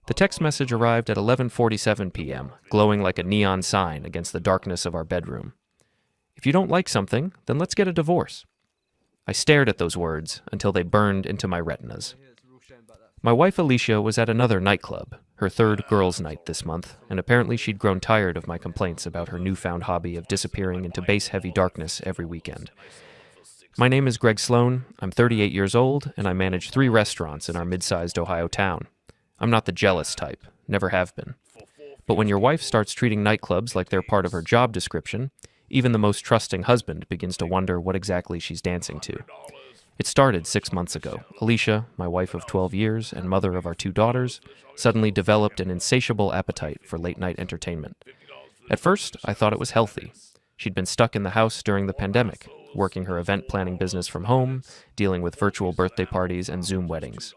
The text message arrived at 11:47 p.m., glowing like a neon sign against the darkness of our bedroom. If you don't like something, then let's get a divorce. I stared at those words until they burned into my retinas. My wife Alicia was at another nightclub, her third girls' night this month, and apparently she'd grown tired of my complaints about her newfound hobby of disappearing into bass-heavy darkness every weekend. My name is Greg Sloan, I'm 38 years old, and I manage 3 restaurants in our mid-sized Ohio town. I'm not the jealous type, never have been. But when your wife starts treating nightclubs like they're part of her job description, even the most trusting husband begins to wonder what exactly she's dancing to. It started 6 months ago. Alicia, my wife of 12 years and mother of our 2 daughters, suddenly developed an insatiable appetite for late-night entertainment. At first, I thought it was healthy. She'd been stuck in the house during the pandemic, working her event planning business from home, dealing with virtual birthday parties and Zoom weddings.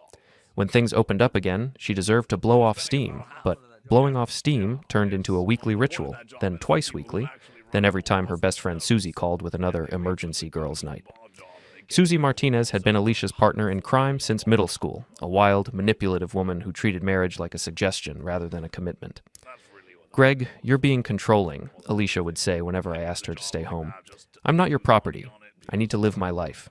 When things opened up again, she deserved to blow off steam, but blowing off steam turned into a weekly ritual, then twice weekly, then every time her best friend Susie called with another emergency girls' night. Susie Martinez had been Alicia's partner in crime since middle school, a wild, manipulative woman who treated marriage like a suggestion rather than a commitment. "Greg, you're being controlling," Alicia would say whenever I asked her to stay home. "I'm not your property. I need to live my life."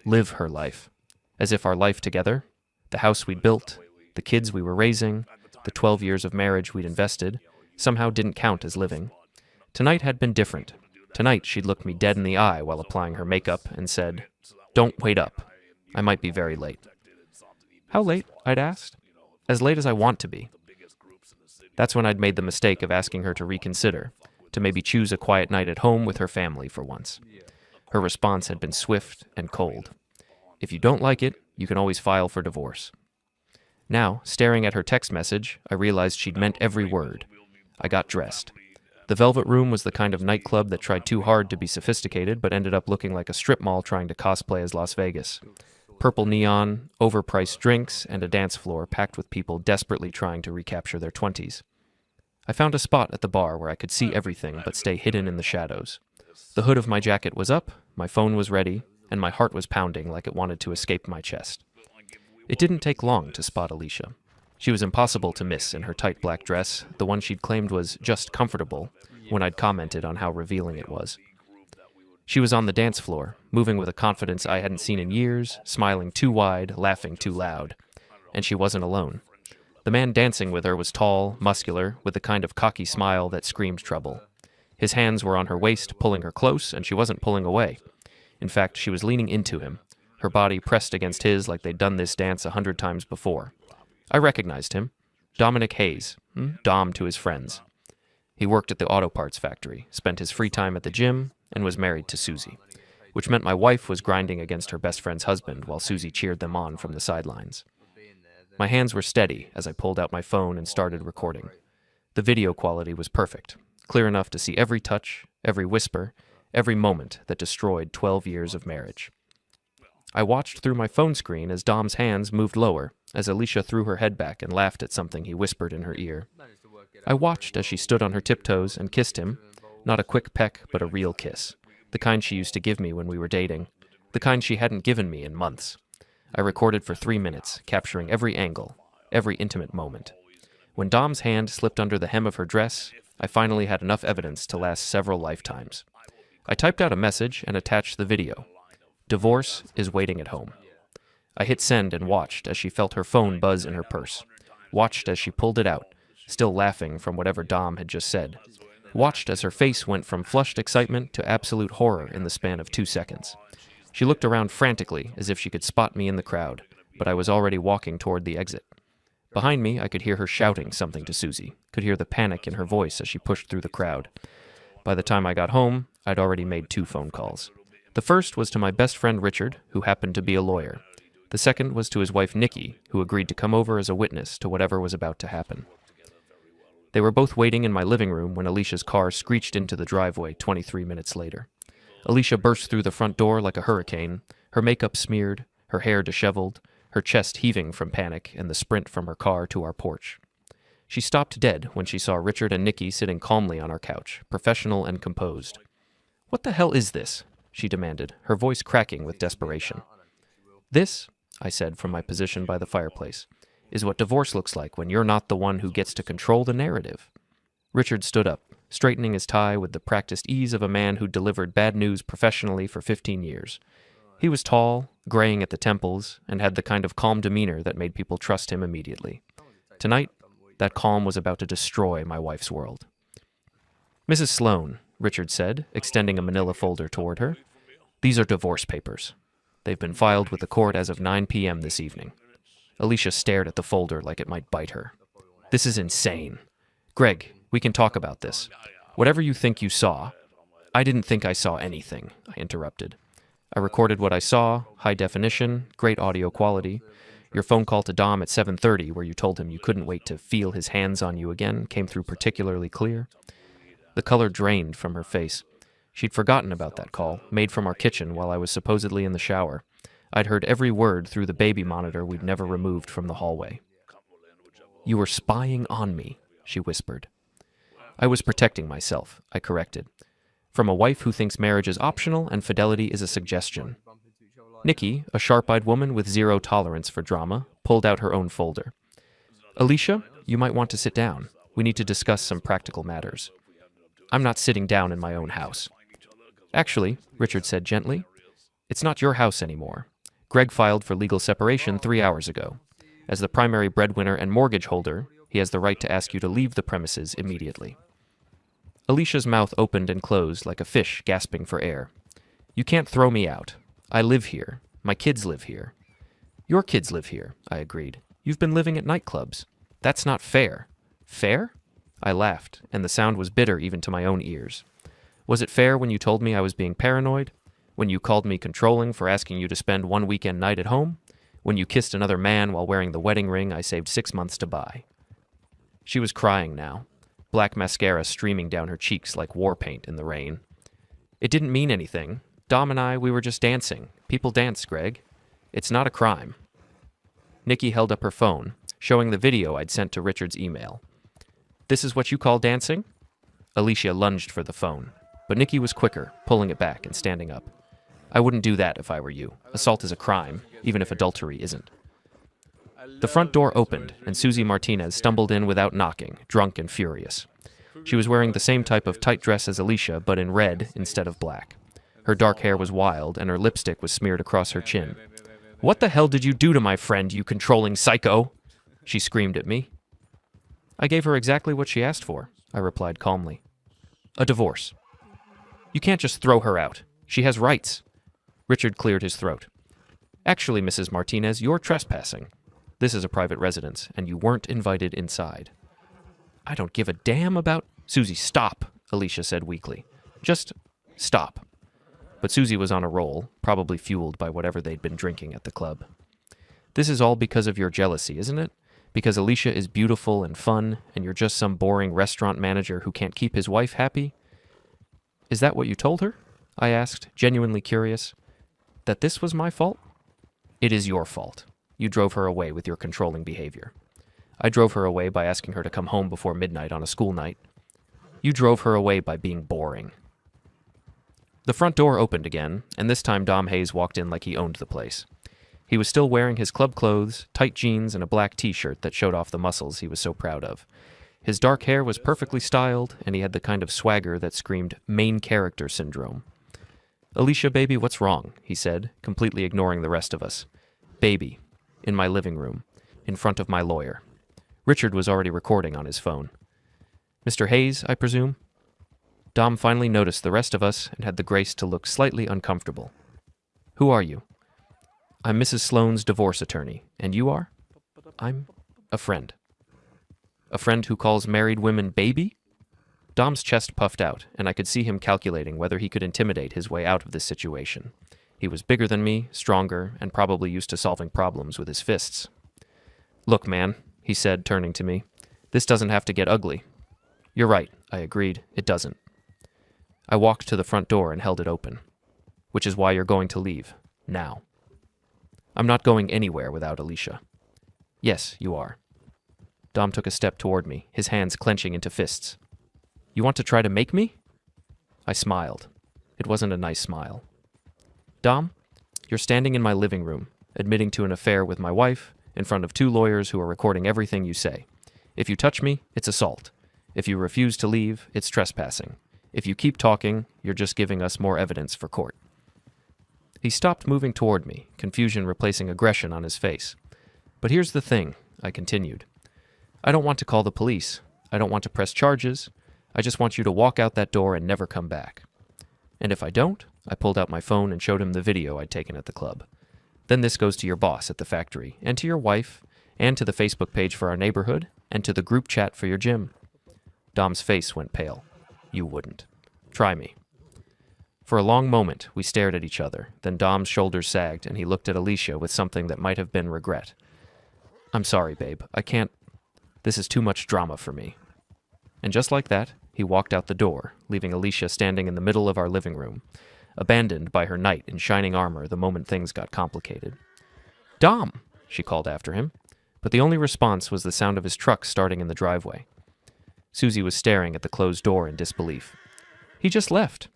Live her life. As if our life together, the house we'd built, the kids we were raising, the 12 years of marriage we'd invested, somehow didn't count as living. Tonight had been different. Tonight she'd looked me dead in the eye while applying her makeup and said, "Don't wait up. I might be very late." "How late?" I'd asked. "As late as I want to be." That's when I'd made the mistake of asking her to reconsider, to maybe choose a quiet night at home with her family for once. Her response had been swift and cold. "If you don't like it, you can always file for divorce." Now, staring at her text message, I realized she'd meant every word. I got dressed. The Velvet Room was the kind of nightclub that tried too hard to be sophisticated but ended up looking like a strip mall trying to cosplay as Las Vegas. Purple neon, overpriced drinks, and a dance floor packed with people desperately trying to recapture their 20s. I found a spot at the bar where I could see everything but stay hidden in the shadows. The hood of my jacket was up, my phone was ready, and my heart was pounding like it wanted to escape my chest. It didn't take long to spot Alicia. She was impossible to miss in her tight black dress, the one she'd claimed was just comfortable, when I'd commented on how revealing it was. She was on the dance floor, moving with a confidence I hadn't seen in years, smiling too wide, laughing too loud. And she wasn't alone. The man dancing with her was tall, muscular, with the kind of cocky smile that screamed trouble. His hands were on her waist, pulling her close, and she wasn't pulling away. In fact, she was leaning into him, her body pressed against his like they'd done this dance 100 times before. I recognized him. Dominic Hayes, Dom to his friends. He worked at the auto parts factory, spent his free time at the gym, and was married to Susie, which meant my wife was grinding against her best friend's husband while Susie cheered them on from the sidelines. My hands were steady as I pulled out my phone and started recording. The video quality was perfect, clear enough to see every touch, every whisper, every moment that destroyed 12 years of marriage. I watched through my phone screen as Dom's hands moved lower, as Alicia threw her head back and laughed at something he whispered in her ear. I watched as she stood on her tiptoes and kissed him, not a quick peck, but a real kiss, the kind she used to give me when we were dating, the kind she hadn't given me in months. I recorded for 3 minutes, capturing every angle, every intimate moment. When Dom's hand slipped under the hem of her dress, I finally had enough evidence to last several lifetimes. I typed out a message and attached the video. "Divorce is waiting at home." I hit send and watched as she felt her phone buzz in her purse. Watched as she pulled it out, still laughing from whatever Dom had just said. Watched as her face went from flushed excitement to absolute horror in the span of 2 seconds. She looked around frantically as if she could spot me in the crowd, but I was already walking toward the exit. Behind me, I could hear her shouting something to Susie, could hear the panic in her voice as she pushed through the crowd. By the time I got home, I'd already made 2 phone calls. The first was to my best friend Richard, who happened to be a lawyer. The second was to his wife Nikki, who agreed to come over as a witness to whatever was about to happen. They were both waiting in my living room when Alicia's car screeched into the driveway 23 minutes later. Alicia burst through the front door like a hurricane, her makeup smeared, her hair disheveled, her chest heaving from panic and the sprint from her car to our porch. She stopped dead when she saw Richard and Nikki sitting calmly on our couch, professional and composed. "What the hell is this?" she demanded, her voice cracking with desperation. "This," I said from my position by the fireplace, is what divorce looks like when you're not the one who gets to control the narrative. Richard stood up, straightening his tie with the practiced ease of a man who delivered bad news professionally for 15 years. He was tall, graying at the temples, and had the kind of calm demeanor that made people trust him immediately. Tonight, that calm was about to destroy my wife's world. "Mrs. Sloane," Richard said, extending a manila folder toward her, "these are divorce papers. They've been filed with the court as of 9 p.m. this evening." Alicia stared at the folder like it might bite her. "This is insane. Greg, we can talk about this. Whatever you think you saw—" "I didn't think I saw anything," I interrupted. "I recorded what I saw, high definition, great audio quality. Your phone call to Dom at 7:30, where you told him you couldn't wait to feel his hands on you again, came through particularly clear." The color drained from her face. She'd forgotten about that call, made from our kitchen while I was supposedly in the shower. I'd heard every word through the baby monitor we'd never removed from the hallway. "You were spying on me," she whispered. "I was protecting myself," I corrected. "From a wife who thinks marriage is optional and fidelity is a suggestion." Nikki, a sharp-eyed woman with zero tolerance for drama, pulled out her own folder. "Alicia, you might want to sit down. We need to discuss some practical matters." "I'm not sitting down in my own house." "Actually," Richard said gently, "it's not your house anymore. Greg filed for legal separation 3 hours ago. As the primary breadwinner and mortgage holder, he has the right to ask you to leave the premises immediately." Alicia's mouth opened and closed like a fish gasping for air. "You can't throw me out. I live here. My kids live here." "Your kids live here," I agreed. "You've been living at nightclubs. That's not fair." "Fair?" I laughed, and the sound was bitter even to my own ears. "Was it fair when you told me I was being paranoid? When you called me controlling for asking you to spend one weekend night at home? When you kissed another man while wearing the wedding ring I saved 6 months to buy?" She was crying now, black mascara streaming down her cheeks like war paint in the rain. "It didn't mean anything. Dom and I, we were just dancing. People dance, Greg. It's not a crime." Nikki held up her phone, showing the video I'd sent to Richard's email. "This is what you call dancing?" Alicia lunged for the phone, but Nikki was quicker, pulling it back and standing up. "I wouldn't do that if I were you. Assault is a crime, even if adultery isn't." The front door opened, and Susie Martinez stumbled in without knocking, drunk and furious. She was wearing the same type of tight dress as Alicia, but in red instead of black. Her dark hair was wild, and her lipstick was smeared across her chin. "What the hell did you do to my friend, you controlling psycho?" she screamed at me. "I gave her exactly what she asked for," I replied calmly. "A divorce." "You can't just throw her out. She has rights." Richard cleared his throat. "Actually, Mrs. Martinez, you're trespassing. This is a private residence, and you weren't invited inside." "I don't give a damn about—" "Susie, stop," Alicia said weakly. "Just stop." But Susie was on a roll, probably fueled by whatever they'd been drinking at the club. "This is all because of your jealousy, isn't it? Because Alicia is beautiful and fun, and you're just some boring restaurant manager who can't keep his wife happy?" "Is that what you told her?" I asked, genuinely curious. "That this was my fault?" "It is your fault. You drove her away with your controlling behavior. I drove her away by asking her to come home before midnight on a school night. You drove her away by being boring." The front door opened again, and this time Dom Hayes walked in like he owned the place. He was still wearing his club clothes, tight jeans, and a black t-shirt that showed off the muscles he was so proud of. His dark hair was perfectly styled, and he had the kind of swagger that screamed main character syndrome. "Alicia, baby, what's wrong?" he said, completely ignoring the rest of us. "Baby," in my living room, in front of my lawyer. Richard was already recording on his phone. "Mr. Hayes, I presume?" Dom finally noticed the rest of us and had the grace to look slightly uncomfortable. "Who are you?" "I'm Mrs. Sloane's divorce attorney. And you are?" "I'm a friend." "A friend who calls married women baby?" Dom's chest puffed out, and I could see him calculating whether he could intimidate his way out of this situation. He was bigger than me, stronger, and probably used to solving problems with his fists. "Look, man," he said, turning to me, "this doesn't have to get ugly." "You're right," I agreed. "It doesn't." I walked to the front door and held it open. "Which is why you're going to leave. Now." "I'm not going anywhere without Alicia." "Yes, you are." Dom took a step toward me, his hands clenching into fists. "You want to try to make me?" I smiled. It wasn't a nice smile. "Dom, you're standing in my living room, admitting to an affair with my wife, in front of 2 lawyers who are recording everything you say. If you touch me, it's assault. If you refuse to leave, it's trespassing. If you keep talking, you're just giving us more evidence for court." He stopped moving toward me, confusion replacing aggression on his face. "But here's the thing," I continued. "I don't want to call the police. I don't want to press charges. I just want you to walk out that door and never come back. And if I don't," I pulled out my phone and showed him the video I'd taken at the club. "Then this goes to your boss at the factory, and to your wife, and to the Facebook page for our neighborhood, and to the group chat for your gym." Dom's face went pale. "You wouldn't. Try me." For a long moment, we stared at each other. Then Dom's shoulders sagged, and he looked at Alicia with something that might have been regret. "I'm sorry, babe. I can't. This is too much drama for me." And just like that, he walked out the door, leaving Alicia standing in the middle of our living room, abandoned by her knight in shining armor the moment things got complicated. "Dom!" she called after him, but the only response was the sound of his truck starting in the driveway. Susie was staring at the closed door in disbelief. "He just left."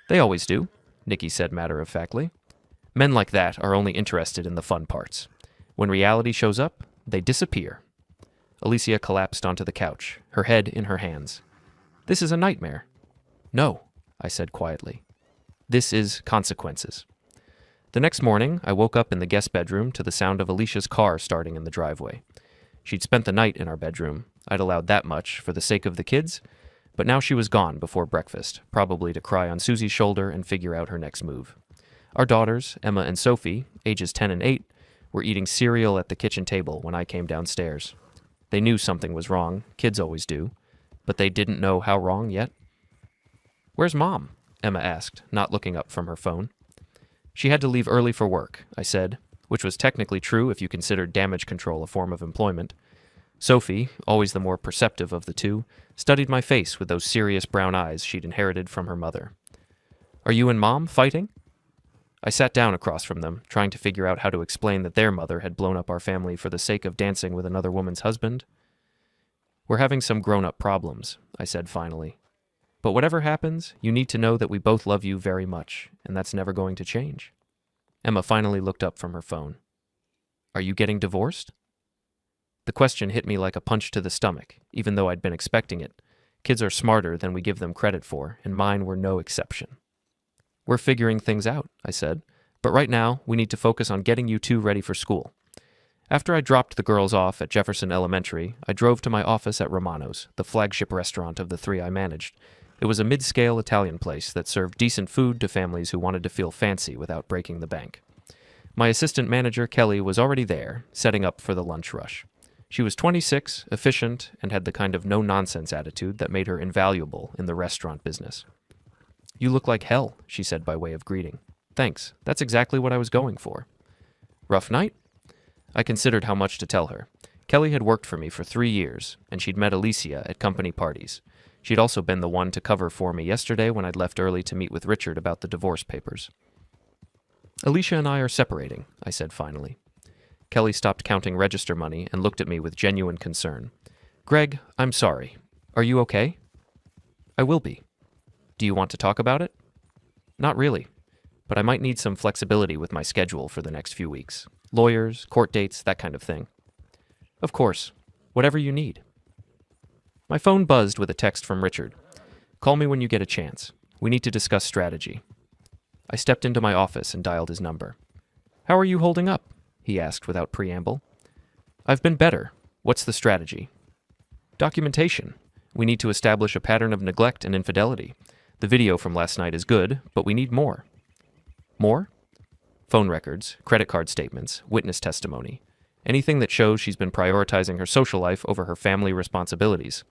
"They always do," Nikki said matter-of-factly. "Men like that are only interested in the fun parts. When reality shows up, they disappear." Alicia collapsed onto the couch, her head in her hands. "This is a nightmare." "No," I said quietly. "This is consequences." The next morning, I woke up in the guest bedroom to the sound of Alicia's car starting in the driveway. She'd spent the night in our bedroom. I'd allowed that much for the sake of the kids, but now she was gone before breakfast, probably to cry on Susie's shoulder and figure out her next move. Our daughters, Emma and Sophie, ages 10 and 8, were eating cereal at the kitchen table when I came downstairs. They knew something was wrong, kids always do, but they didn't know how wrong yet. "Where's Mom?" Emma asked, not looking up from her phone. "She had to leave early for work," I said, which was technically true if you considered damage control a form of employment. Sophie, always the more perceptive of the two, studied my face with those serious brown eyes she'd inherited from her mother. "Are you and Mom fighting?" I sat down across from them, trying to figure out how to explain that their mother had blown up our family for the sake of dancing with another woman's husband. "We're having some grown-up problems," I said finally. "But whatever happens, you need to know that we both love you very much, and that's never going to change." Emma finally looked up from her phone. "Are you getting divorced?" The question hit me like a punch to the stomach, even though I'd been expecting it. Kids are smarter than we give them credit for, and mine were no exception. "We're figuring things out," I said, "but right now we need to focus on getting you two ready for school." After I dropped the girls off at Jefferson Elementary, I drove to my office at Romano's, the flagship restaurant of the 3 I managed. It was a mid-scale Italian place that served decent food to families who wanted to feel fancy without breaking the bank. My assistant manager, Kelly, was already there, setting up for the lunch rush. She was 26, efficient, and had the kind of no-nonsense attitude that made her invaluable in the restaurant business. "You look like hell," she said by way of greeting. "Thanks, that's exactly what I was going for." "Rough night?" I considered how much to tell her. Kelly had worked for me for 3 years, and she'd met Alicia at company parties. She'd also been the one to cover for me yesterday when I'd left early to meet with Richard about the divorce papers. "Alicia and I are separating," I said finally. Kelly stopped counting register money and looked at me with genuine concern. "Greg, I'm sorry. Are you okay?" "I will be." "Do you want to talk about it?" "Not really, but I might need some flexibility with my schedule for the next few weeks. Lawyers, court dates, that kind of thing." "Of course. Whatever you need." My phone buzzed with a text from Richard. "Call me when you get a chance. We need to discuss strategy." I stepped into my office and dialed his number. "How are you holding up?" he asked without preamble. "I've been better. What's the strategy?" "Documentation. We need to establish a pattern of neglect and infidelity. The video from last night is good, but we need more." "More?" "Phone records, credit card statements, witness testimony. Anything that shows she's been prioritizing her social life over her family responsibilities."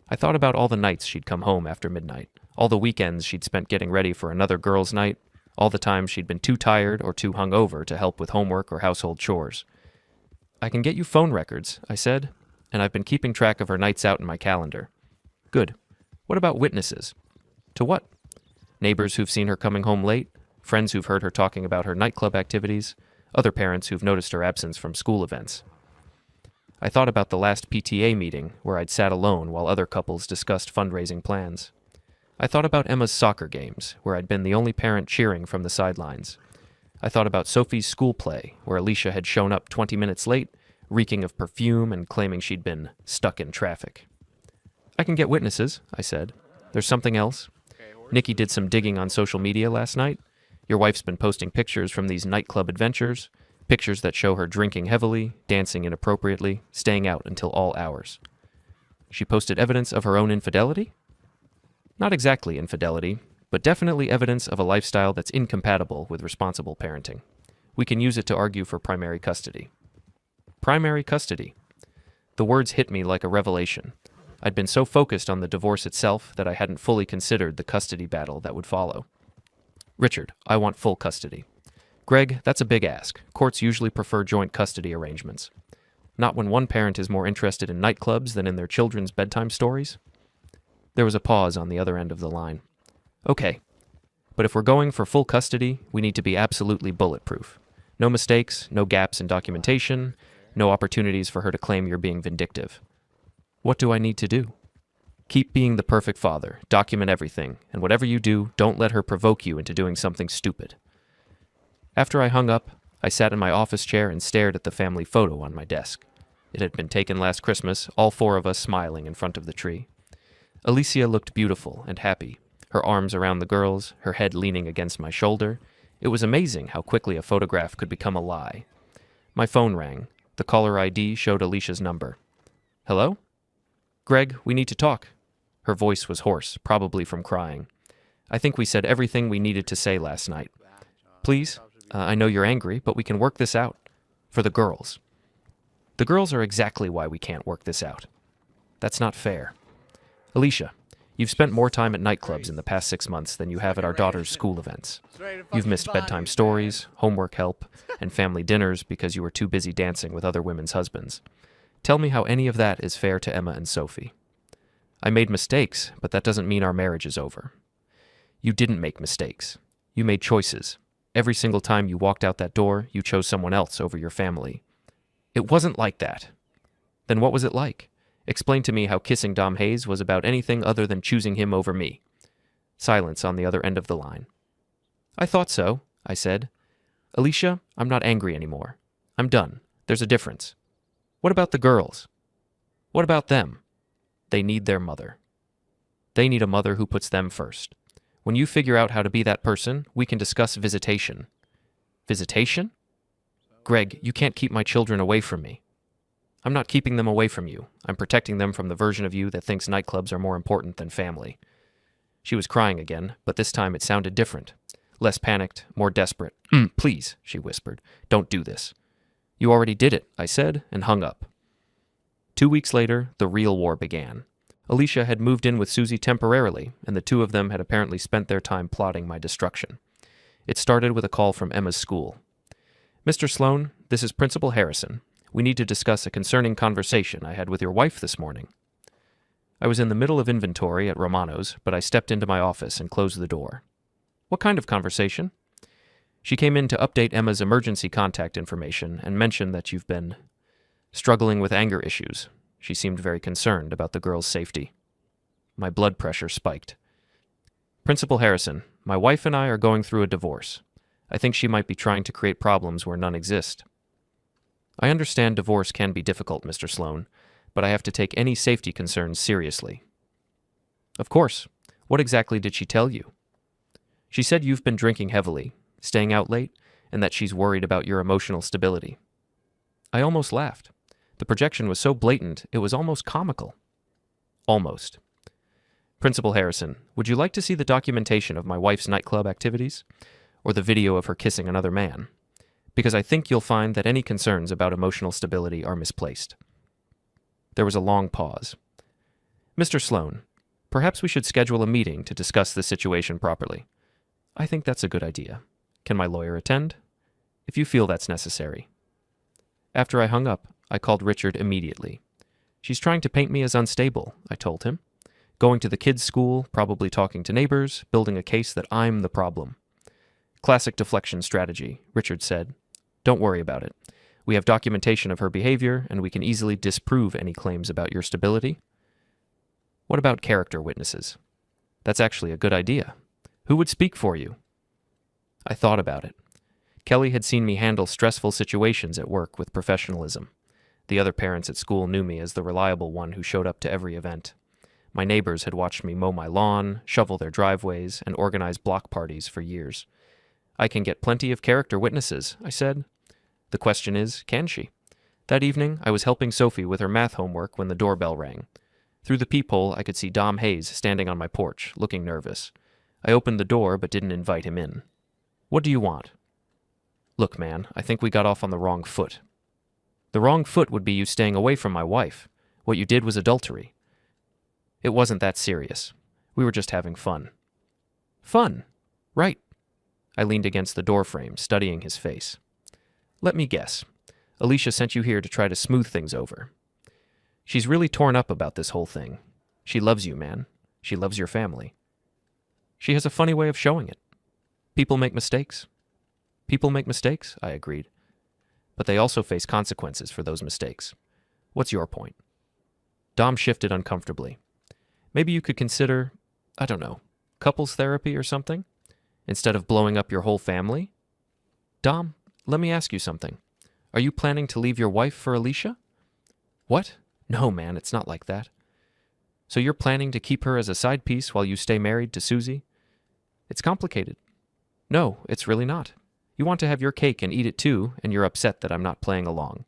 I thought about all the nights she'd come home after midnight, all the weekends she'd spent getting ready for another girls' night, all the times she'd been too tired or too hungover to help with homework or household chores. "I can get you phone records," I said, "and I've been keeping track of her nights out in my calendar." "Good. What about witnesses?" "To what?" "Neighbors who've seen her coming home late, friends who've heard her talking about her nightclub activities, other parents who've noticed her absence from school events." I thought about the last PTA meeting where I'd sat alone while other couples discussed fundraising plans. I thought about Emma's soccer games, where I'd been the only parent cheering from the sidelines. I thought about Sophie's school play, where Alicia had shown up 20 minutes late, reeking of perfume and claiming she'd been stuck in traffic. I can get witnesses, I said. There's something else. Nikki did some digging on social media last night. Your wife's been posting pictures from these nightclub adventures, pictures that show her drinking heavily, dancing inappropriately, staying out until all hours. She posted evidence of her own infidelity? Not exactly infidelity, but definitely evidence of a lifestyle that's incompatible with responsible parenting. We can use it to argue for primary custody. Primary custody. The words hit me like a revelation. I'd been so focused on the divorce itself that I hadn't fully considered the custody battle that would follow. Richard, I want full custody. Greg, that's a big ask. Courts usually prefer joint custody arrangements. Not when one parent is more interested in nightclubs than in their children's bedtime stories. There was a pause on the other end of the line. Okay, but if we're going for full custody, we need to be absolutely bulletproof. No mistakes, no gaps in documentation, no opportunities for her to claim you're being vindictive. What do I need to do? Keep being the perfect father, document everything, and whatever you do, don't let her provoke you into doing something stupid. After I hung up, I sat in my office chair and stared at the family photo on my desk. It had been taken last Christmas, all four of us smiling in front of the tree. Alicia looked beautiful and happy, her arms around the girls, her head leaning against my shoulder. It was amazing how quickly a photograph could become a lie. My phone rang. The caller ID showed Alicia's number. Hello? Greg, we need to talk. Her voice was hoarse, probably from crying. I think we said everything we needed to say last night. Please, I know you're angry, but we can work this out. For the girls. The girls are exactly why we can't work this out. That's not fair. Alicia, you've spent more time at nightclubs in the past 6 months than you have at our daughter's school events. You've missed bedtime stories, homework help, and family dinners because you were too busy dancing with other women's husbands. Tell me how any of that is fair to Emma and Sophie. I made mistakes, but that doesn't mean our marriage is over. You didn't make mistakes. You made choices. Every single time you walked out that door, you chose someone else over your family. It wasn't like that. Then what was it like? Explain to me how kissing Dom Hayes was about anything other than choosing him over me. Silence on the other end of the line. I thought so, I said. Alicia, I'm not angry anymore. I'm done. There's a difference. What about the girls? What about them? They need their mother. They need a mother who puts them first. When you figure out how to be that person, we can discuss visitation. Visitation? Greg, you can't keep my children away from me. I'm not keeping them away from you. I'm protecting them from the version of you that thinks nightclubs are more important than family. She was crying again, but this time it sounded different. Less panicked, more desperate. Please, she whispered. Don't do this. You already did it, I said, and hung up. 2 weeks later, the real war began. Alicia had moved in with Susie temporarily, and the two of them had apparently spent their time plotting my destruction. It started with a call from Emma's school. Mr. Sloan, this is Principal Harrison. We need to discuss a concerning conversation I had with your wife this morning. I was in the middle of inventory at Romano's, but I stepped into my office and closed the door. What kind of conversation? She came in to update Emma's emergency contact information and mentioned that you've been struggling with anger issues. She seemed very concerned about the girl's safety. My blood pressure spiked. Principal Harrison, my wife and I are going through a divorce. I think she might be trying to create problems where none exist. I understand divorce can be difficult, Mr. Sloan, but I have to take any safety concerns seriously. Of course. What exactly did she tell you? She said you've been drinking heavily, staying out late, and that she's worried about your emotional stability. I almost laughed. The projection was so blatant, it was almost comical. Almost. Principal Harrison, would you like to see the documentation of my wife's nightclub activities? Or the video of her kissing another man? Because I think you'll find that any concerns about emotional stability are misplaced. There was a long pause. Mr. Sloan, perhaps we should schedule a meeting to discuss the situation properly. I think that's a good idea. Can my lawyer attend? If you feel that's necessary. After I hung up, I called Richard immediately. She's trying to paint me as unstable, I told him. Going to the kids' school, probably talking to neighbors, building a case that I'm the problem. Classic deflection strategy, Richard said. Don't worry about it. We have documentation of her behavior, and we can easily disprove any claims about your stability. What about character witnesses? That's actually a good idea. Who would speak for you? I thought about it. Kelly had seen me handle stressful situations at work with professionalism. The other parents at school knew me as the reliable one who showed up to every event. My neighbors had watched me mow my lawn, shovel their driveways, and organize block parties for years. I can get plenty of character witnesses, I said. The question is, can she? That evening, I was helping Sophie with her math homework when the doorbell rang. Through the peephole, I could see Dom Hayes standing on my porch, looking nervous. I opened the door but didn't invite him in. What do you want? Look, man, I think we got off on the wrong foot. The wrong foot would be you staying away from my wife. What you did was adultery. It wasn't that serious. We were just having fun. Fun? Right. I leaned against the doorframe, studying his face. Let me guess. Alicia sent you here to try to smooth things over. She's really torn up about this whole thing. She loves you, man. She loves your family. She has a funny way of showing it. People make mistakes. People make mistakes, I agreed. But they also face consequences for those mistakes. What's your point? Dom shifted uncomfortably. Maybe you could consider, I don't know, couples therapy or something? Instead of blowing up your whole family? Dom, let me ask you something. Are you planning to leave your wife for Alicia? What? No, man, it's not like that. So you're planning to keep her as a side piece while you stay married to Susie? It's complicated. No, it's really not. You want to have your cake and eat it too, and you're upset that I'm not playing along.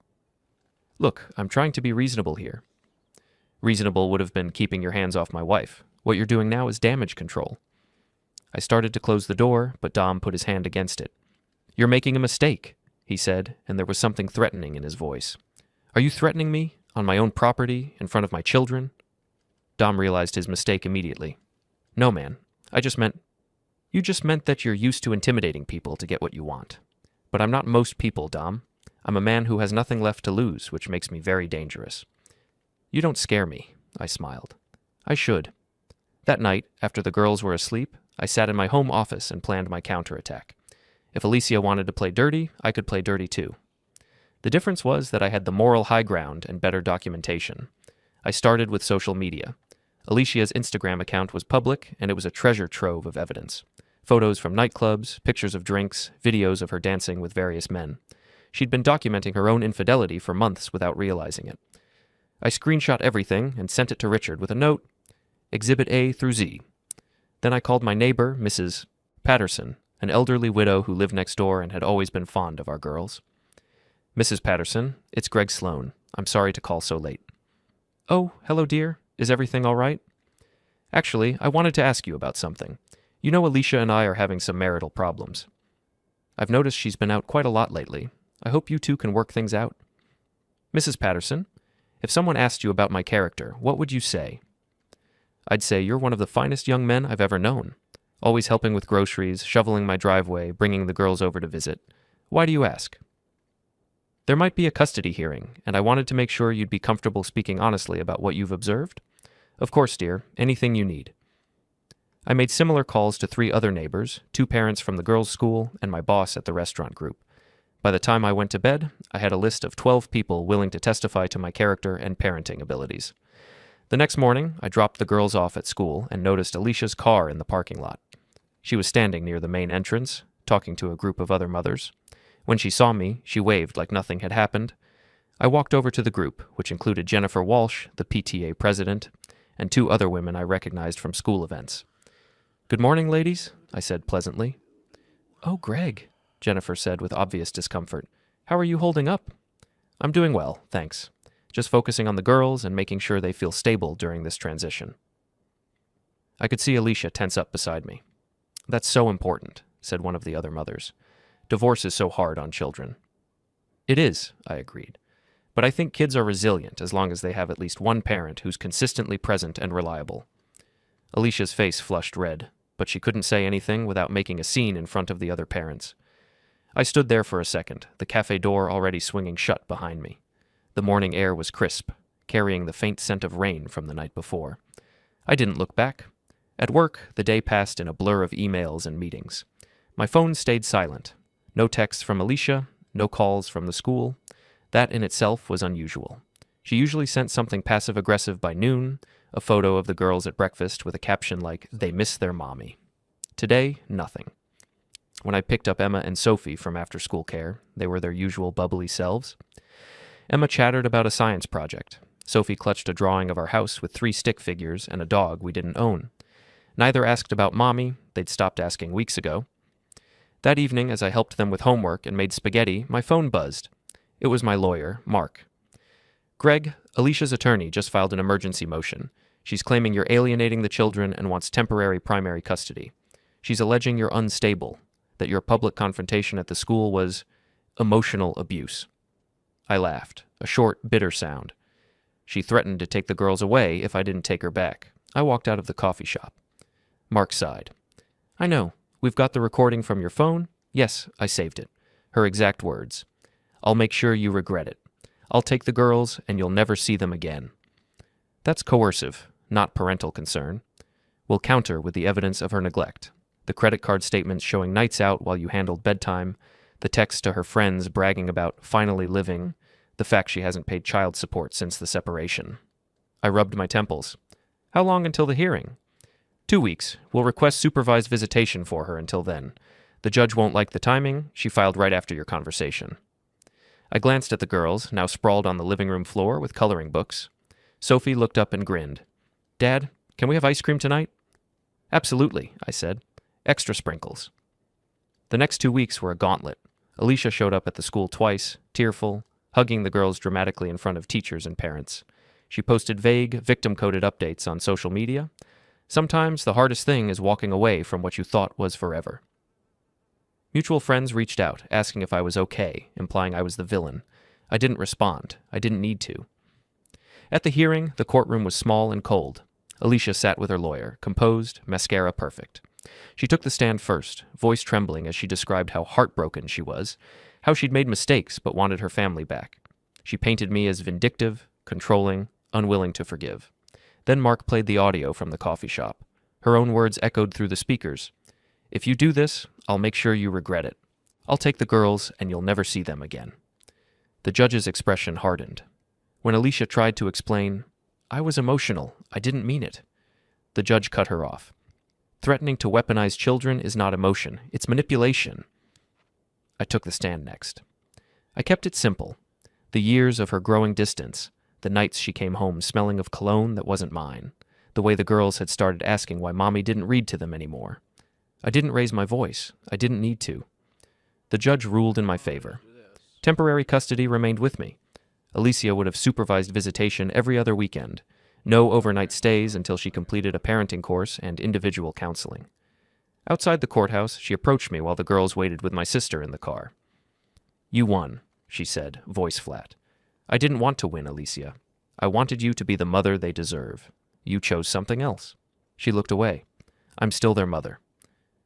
Look, I'm trying to be reasonable here. Reasonable would have been keeping your hands off my wife. What you're doing now is damage control. I started to close the door, but Dom put his hand against it. You're making a mistake, he said, and there was something threatening in his voice. Are you threatening me? On my own property? In front of my children? Dom realized his mistake immediately. No, man. You just meant that you're used to intimidating people to get what you want. But I'm not most people, Dom. I'm a man who has nothing left to lose, which makes me very dangerous. You don't scare me, I smiled. I should. That night, after the girls were asleep, I sat in my home office and planned my counterattack. If Alicia wanted to play dirty, I could play dirty too. The difference was that I had the moral high ground and better documentation. I started with social media. Alicia's Instagram account was public, and it was a treasure trove of evidence. Photos from nightclubs, pictures of drinks, videos of her dancing with various men. She'd been documenting her own infidelity for months without realizing it. I screenshot everything and sent it to Richard with a note, Exhibit A through Z. Then I called my neighbor, Mrs. Patterson, an elderly widow who lived next door and had always been fond of our girls. Mrs. Patterson, it's Greg Sloan. I'm sorry to call so late. Oh, hello, dear. Is everything all right? Actually, I wanted to ask you about something. You know Alicia and I are having some marital problems. I've noticed she's been out quite a lot lately. I hope you two can work things out. Mrs. Patterson, if someone asked you about my character, what would you say? I'd say you're one of the finest young men I've ever known. Always helping with groceries, shoveling my driveway, bringing the girls over to visit. Why do you ask? There might be a custody hearing, and I wanted to make sure you'd be comfortable speaking honestly about what you've observed. Of course, dear, anything you need. I made similar calls to 3 other neighbors, 2 parents from the girls' school, and my boss at the restaurant group. By the time I went to bed, I had a list of 12 people willing to testify to my character and parenting abilities. The next morning, I dropped the girls off at school and noticed Alicia's car in the parking lot. She was standing near the main entrance, talking to a group of other mothers. When she saw me, she waved like nothing had happened. I walked over to the group, which included Jennifer Walsh, the PTA president, and 2 other women I recognized from school events. Good morning, ladies, I said pleasantly. Oh, Greg, Jennifer said with obvious discomfort. How are you holding up? I'm doing well, thanks. Just focusing on the girls and making sure they feel stable during this transition. I could see Alicia tense up beside me. That's so important, said one of the other mothers. Divorce is so hard on children. It is, I agreed. But I think kids are resilient as long as they have at least one parent who's consistently present and reliable. Alicia's face flushed red, but she couldn't say anything without making a scene in front of the other parents. I stood there for a second, the cafe door already swinging shut behind me. The morning air was crisp, carrying the faint scent of rain from the night before. I didn't look back. At work, the day passed in a blur of emails and meetings. My phone stayed silent. No texts from Alicia, no calls from the school. That in itself was unusual. She usually sent something passive-aggressive by noon, a photo of the girls at breakfast with a caption like, "They miss their mommy." Today, nothing. when I picked up Emma and Sophie from after-school care. They were their usual bubbly selves. Emma chattered about a science project. Sophie clutched a drawing of our house with 3 stick figures and a dog we didn't own. Neither asked about Mommy. They'd stopped asking weeks ago. That evening, as I helped them with homework and made spaghetti, my phone buzzed. It was my lawyer, Mark. "Greg, Alicia's attorney just filed an emergency motion. She's claiming you're alienating the children and wants temporary primary custody. She's alleging you're unstable, that your public confrontation at the school was emotional abuse." I laughed, a short, bitter sound. She threatened to take the girls away if I didn't take her back. I walked out of the coffee shop. Mark sighed. "I know. We've got the recording from your phone. Yes, I saved it." Her exact words. "I'll make sure you regret it. I'll take the girls, and you'll never see them again." That's coercive, not parental concern. We'll counter with the evidence of her neglect. The credit card statements showing nights out while you handled bedtime, the text to her friends bragging about finally living, the fact she hasn't paid child support since the separation. I rubbed my temples. "How long until the hearing?" 2 weeks. We'll request supervised visitation for her until then. The judge won't like the timing. She filed right after your conversation. I glanced at the girls, now sprawled on the living room floor with coloring books. Sophie looked up and grinned. "Dad, can we have ice cream tonight?" "Absolutely," I said. "Extra sprinkles." The next 2 weeks were a gauntlet. Alicia showed up at the school twice, tearful, hugging the girls dramatically in front of teachers and parents. She posted vague, victim-coded updates on social media. Sometimes the hardest thing is walking away from what you thought was forever. Mutual friends reached out, asking if I was okay, implying I was the villain. I didn't respond. I didn't need to. At the hearing, the courtroom was small and cold. Alicia sat with her lawyer, composed, mascara perfect. She took the stand first, voice trembling as she described how heartbroken she was, how she'd made mistakes but wanted her family back. She painted me as vindictive, controlling, unwilling to forgive. Then Mark played the audio from the coffee shop. Her own words echoed through the speakers. "If you do this, I'll make sure you regret it. I'll take the girls, and you'll never see them again." The judge's expression hardened. When Alicia tried to explain, "I was emotional. I didn't mean it," the judge cut her off. "Threatening to weaponize children is not emotion. It's manipulation." I took the stand next. I kept it simple. The years of her growing distance, the nights she came home smelling of cologne that wasn't mine, the way the girls had started asking why Mommy didn't read to them anymore. I didn't raise my voice. I didn't need to. The judge ruled in my favor. Temporary custody remained with me. Alicia would have supervised visitation every other weekend. No overnight stays until she completed a parenting course and individual counseling. Outside the courthouse, she approached me while the girls waited with my sister in the car. "You won," she said, voice flat. "I didn't want to win, Alicia. I wanted you to be the mother they deserve. You chose something else." She looked away. "I'm still their mother.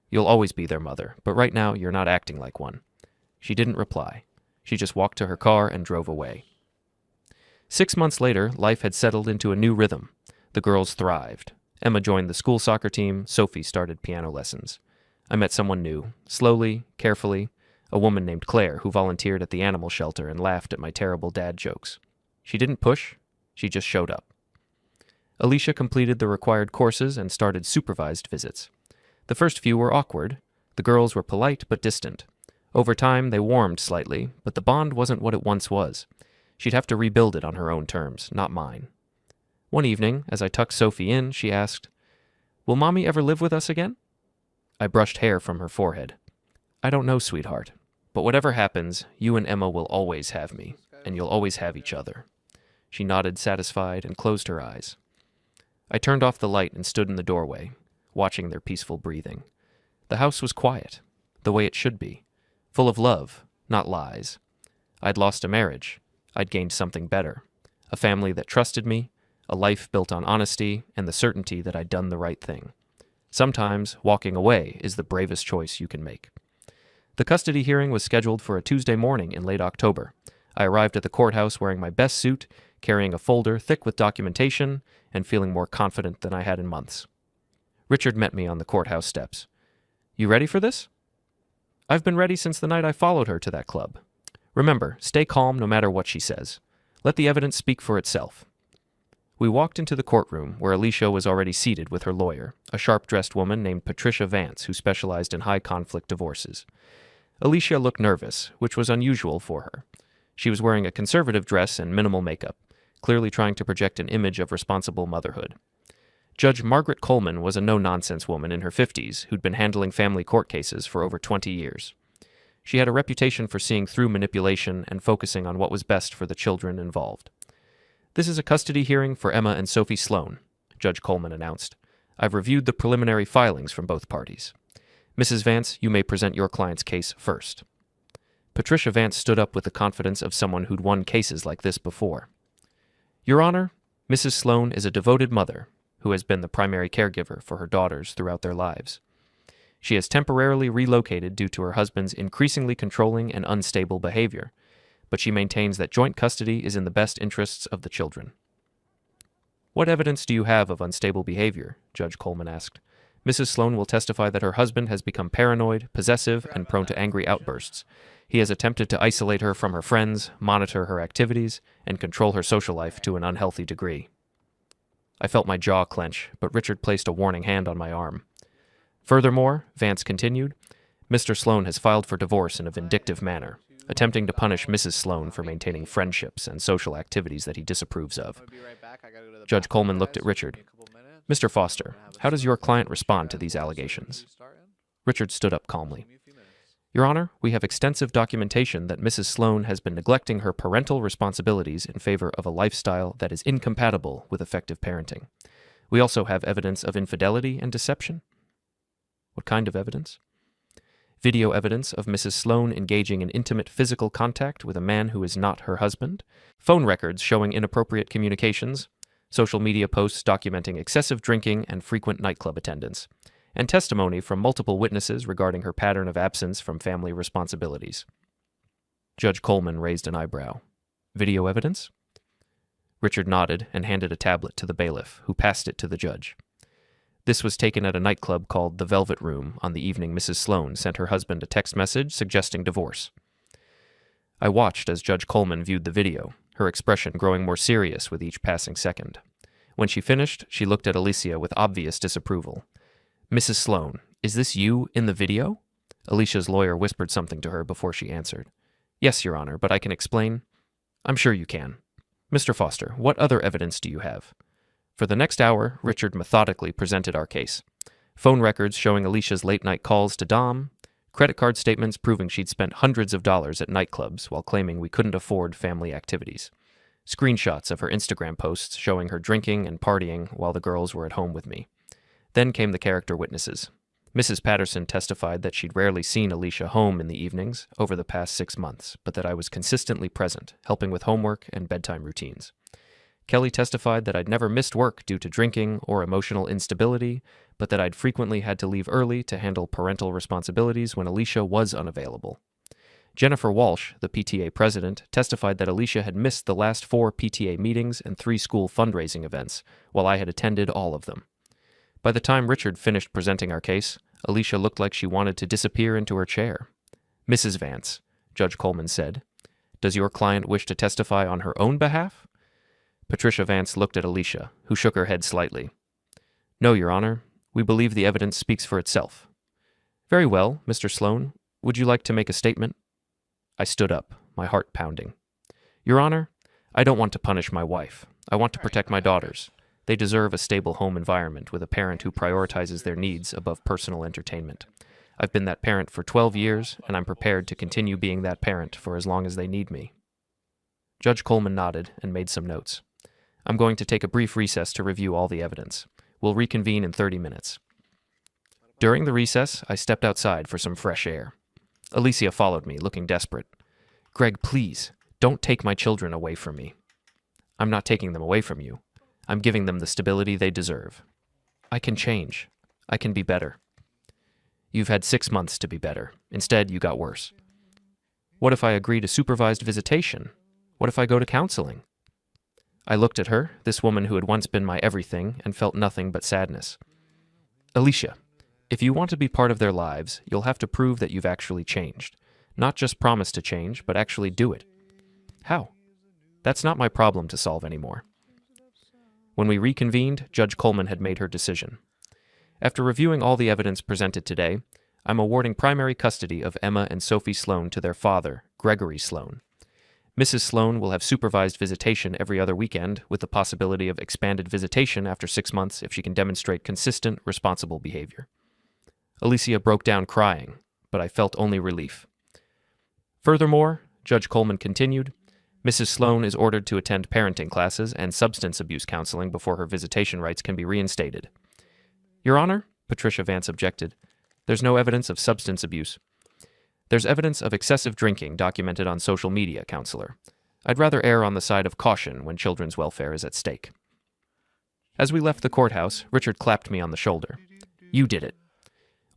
You'll always be their mother, but right now you're not acting like one." She didn't reply. She just walked to her car and drove away. 6 months later, life had settled into a new rhythm. The girls thrived. Emma joined the school soccer team. Sophie started piano lessons. I met someone new, slowly, carefully, a woman named Claire who volunteered at the animal shelter and laughed at my terrible dad jokes. She didn't push. She just showed up. Alicia completed the required courses and started supervised visits. The first few were awkward. The girls were polite but distant. Over time, they warmed slightly, but the bond wasn't what it once was. She'd have to rebuild it on her own terms, not mine. One evening, as I tucked Sophie in, she asked, "Will Mommy ever live with us again?" I brushed hair from her forehead. "I don't know, sweetheart. But whatever happens, you and Emma will always have me, and you'll always have each other." She nodded, satisfied, and closed her eyes. I turned off the light and stood in the doorway, watching their peaceful breathing. The house was quiet, the way it should be, full of love, not lies. I'd lost a marriage. I'd gained something better, a family that trusted me, a life built on honesty, and the certainty that I'd done the right thing. Sometimes walking away is the bravest choice you can make. The custody hearing was scheduled for a Tuesday morning in late October. I arrived at the courthouse wearing my best suit, carrying a folder thick with documentation, and feeling more confident than I had in months. Richard met me on the courthouse steps. "You ready for this?" "I've been ready since the night I followed her to that club. Remember, stay calm no matter what she says. Let the evidence speak for itself." We walked into the courtroom where Alicia was already seated with her lawyer, a sharp-dressed woman named Patricia Vance who specialized in high-conflict divorces. Alicia looked nervous, which was unusual for her. She was wearing a conservative dress and minimal makeup, clearly trying to project an image of responsible motherhood. Judge Margaret Coleman was a no-nonsense woman in her 50s who'd been handling family court cases for over 20 years. She had a reputation for seeing through manipulation and focusing on what was best for the children involved. "This is a custody hearing for Emma and Sophie Sloan," Judge Coleman announced. "I've reviewed the preliminary filings from both parties. Mrs. Vance, you may present your client's case first." Patricia Vance stood up with the confidence of someone who'd won cases like this before. "Your Honor, Mrs. Sloan is a devoted mother who has been the primary caregiver for her daughters throughout their lives. She has temporarily relocated due to her husband's increasingly controlling and unstable behavior, but she maintains that joint custody is in the best interests of the children." "What evidence do you have of unstable behavior?" Judge Coleman asked. "Mrs. Sloan will testify that her husband has become paranoid, possessive, and prone to angry outbursts. He has attempted to isolate her from her friends, monitor her activities, and control her social life to an unhealthy degree." I felt my jaw clench, but Richard placed a warning hand on my arm. "Furthermore," Vance continued, "Mr. Sloan has filed for divorce in a vindictive manner, attempting to punish Mrs. Sloan for maintaining friendships and social activities that he disapproves of." Judge Coleman looked at Richard. "Mr. Foster, how does your client respond to these allegations?" Richard stood up calmly. "Your Honor, we have extensive documentation that Mrs. Sloan has been neglecting her parental responsibilities in favor of a lifestyle that is incompatible with effective parenting. We also have evidence of infidelity and deception." "What kind of evidence?" "Video evidence of Mrs. Sloan engaging in intimate physical contact with a man who is not her husband, phone records showing inappropriate communications, social media posts documenting excessive drinking and frequent nightclub attendance, and testimony from multiple witnesses regarding her pattern of absence from family responsibilities." Judge Coleman raised an eyebrow. "Video evidence?" Richard nodded and handed a tablet to the bailiff, who passed it to the judge. "This was taken at a nightclub called the Velvet Room on the evening Mrs. Sloan sent her husband a text message suggesting divorce." I watched as Judge Coleman viewed the video, her expression growing more serious with each passing second. When she finished, she looked at Alicia with obvious disapproval. "Mrs. Sloan, is this you in the video?" Alicia's lawyer whispered something to her before she answered. "Yes, Your Honor, but I can explain." "I'm sure you can. Mr. Foster, what other evidence do you have?" For the next hour, Richard methodically presented our case. Phone records showing Alicia's late-night calls to Dom, credit card statements proving she'd spent hundreds of dollars at nightclubs while claiming we couldn't afford family activities, screenshots of her Instagram posts showing her drinking and partying while the girls were at home with me. Then came the character witnesses. Mrs. Patterson testified that she'd rarely seen Alicia home in the evenings over the past 6 months, but that I was consistently present, helping with homework and bedtime routines. Kelly testified that I'd never missed work due to drinking or emotional instability, but that I'd frequently had to leave early to handle parental responsibilities when Alicia was unavailable. Jennifer Walsh, the PTA president, testified that Alicia had missed the last 4 PTA meetings and 3 school fundraising events, while I had attended all of them. By the time Richard finished presenting our case, Alicia looked like she wanted to disappear into her chair. "Mrs. Vance," Judge Coleman said, "does your client wish to testify on her own behalf?" Patricia Vance looked at Alicia, who shook her head slightly. "No, Your Honor. We believe the evidence speaks for itself." "Very well, Mr. Sloan. Would you like to make a statement?" I stood up, my heart pounding. "Your Honor, I don't want to punish my wife. I want to protect my daughters. They deserve a stable home environment with a parent who prioritizes their needs above personal entertainment. I've been that parent for 12 years, and I'm prepared to continue being that parent for as long as they need me." Judge Coleman nodded and made some notes. "I'm going to take a brief recess to review all the evidence. We'll reconvene in 30 minutes. During the recess, I stepped outside for some fresh air. Alicia followed me, looking desperate. "Greg, please, don't take my children away from me." "I'm not taking them away from you. I'm giving them the stability they deserve. I can change. I can be better." "You've had 6 months to be better. Instead, you got worse." "What if I agree to supervised visitation? What if I go to counseling?" I looked at her, this woman who had once been my everything, and felt nothing but sadness. "Alicia, if you want to be part of their lives, you'll have to prove that you've actually changed. Not just promise to change, but actually do it." "How?" "That's not my problem to solve anymore." When we reconvened, Judge Coleman had made her decision. After reviewing all the evidence presented today, I'm awarding primary custody of Emma and Sophie Sloan to their father, Gregory Sloan. Mrs. Sloan will have supervised visitation every other weekend, with the possibility of expanded visitation after 6 months if she can demonstrate consistent, responsible behavior. Alicia broke down crying, but I felt only relief. Furthermore, Judge Coleman continued, Mrs. Sloan is ordered to attend parenting classes and substance abuse counseling before her visitation rights can be reinstated. Your Honor, Patricia Vance objected, there's no evidence of substance abuse. There's evidence of excessive drinking documented on social media, Counselor. I'd rather err on the side of caution when children's welfare is at stake. As we left the courthouse, Richard clapped me on the shoulder. You did it.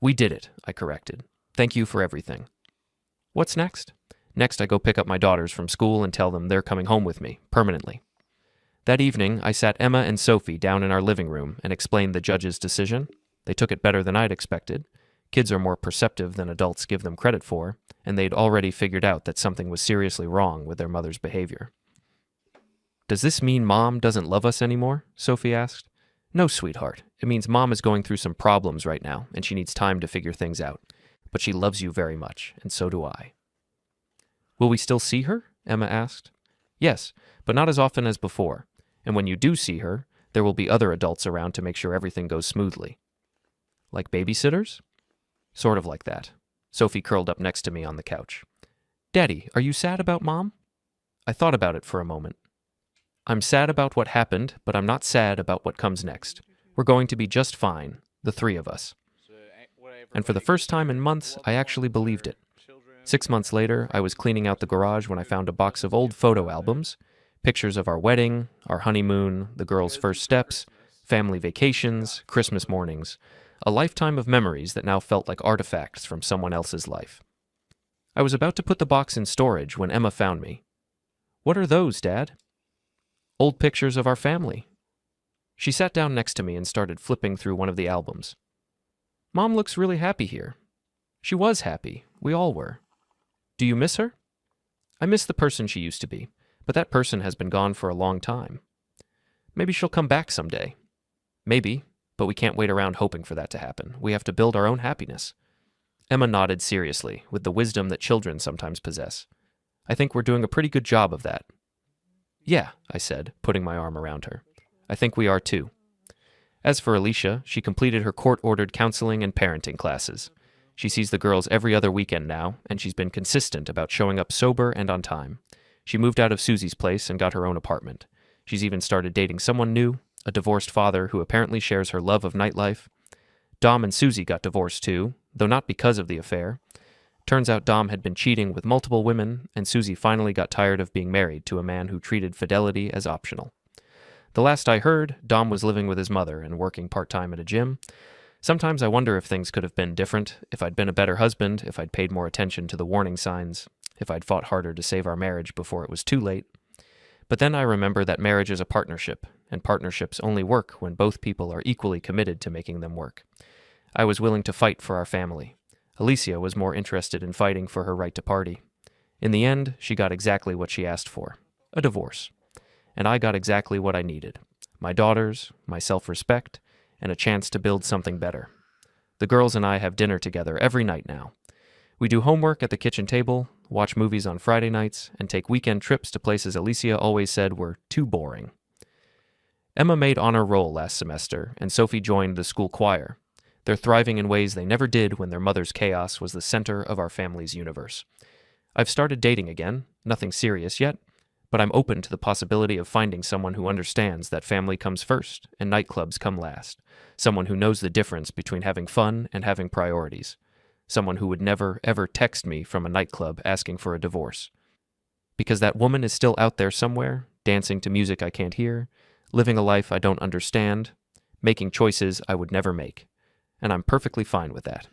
We did it, I corrected. Thank you for everything. What's next? Next, I go pick up my daughters from school and tell them they're coming home with me, permanently. That evening, I sat Emma and Sophie down in our living room and explained the judge's decision. They took it better than I'd expected. Kids are more perceptive than adults give them credit for, and they'd already figured out that something was seriously wrong with their mother's behavior. Does this mean Mom doesn't love us anymore? Sophie asked. No, sweetheart. It means Mom is going through some problems right now, and she needs time to figure things out. But she loves you very much, and so do I. Will we still see her? Emma asked. Yes, but not as often as before. And when you do see her, there will be other adults around to make sure everything goes smoothly. Like babysitters? Sort of like that. Sophie curled up next to me on the couch. Daddy, are you sad about Mom? I thought about it for a moment. I'm sad about what happened, but I'm not sad about what comes next. We're going to be just fine, the three of us. And for the first time in months, I actually believed it. 6 months later, I was cleaning out the garage when I found a box of old photo albums, pictures of our wedding, our honeymoon, the girls' first steps, family vacations, Christmas mornings, a lifetime of memories that now felt like artifacts from someone else's life. I was about to put the box in storage when Emma found me. What are those, Dad? Old pictures of our family. She sat down next to me and started flipping through one of the albums. Mom looks really happy here. She was happy. We all were. Do you miss her? I miss the person she used to be, but that person has been gone for a long time. Maybe she'll come back someday. Maybe, but we can't wait around hoping for that to happen. We have to build our own happiness. Emma nodded seriously, with the wisdom that children sometimes possess. I think we're doing a pretty good job of that. Yeah, I said, putting my arm around her. I think we are too. As for Alicia, she completed her court-ordered counseling and parenting classes. She sees the girls every other weekend now, and she's been consistent about showing up sober and on time. She moved out of Susie's place and got her own apartment. She's even started dating someone new, a divorced father who apparently shares her love of nightlife. Dom and Susie got divorced too, though not because of the affair. Turns out Dom had been cheating with multiple women, and Susie finally got tired of being married to a man who treated fidelity as optional. The last I heard, Dom was living with his mother and working part-time at a gym. Sometimes I wonder if things could have been different, if I'd been a better husband, if I'd paid more attention to the warning signs, if I'd fought harder to save our marriage before it was too late. But then I remember that marriage is a partnership, and partnerships only work when both people are equally committed to making them work. I was willing to fight for our family. Alicia was more interested in fighting for her right to party. In the end, she got exactly what she asked for, a divorce. And I got exactly what I needed, my daughters, my self-respect, and a chance to build something better. The girls and I have dinner together every night now. We do homework at the kitchen table, watch movies on Friday nights, and take weekend trips to places Alicia always said were too boring. Emma made honor roll last semester, and Sophie joined the school choir. They're thriving in ways they never did when their mother's chaos was the center of our family's universe. I've started dating again, nothing serious yet, but I'm open to the possibility of finding someone who understands that family comes first and nightclubs come last, someone who knows the difference between having fun and having priorities, someone who would never, ever text me from a nightclub asking for a divorce. Because that woman is still out there somewhere, dancing to music I can't hear, living a life I don't understand, making choices I would never make. And I'm perfectly fine with that.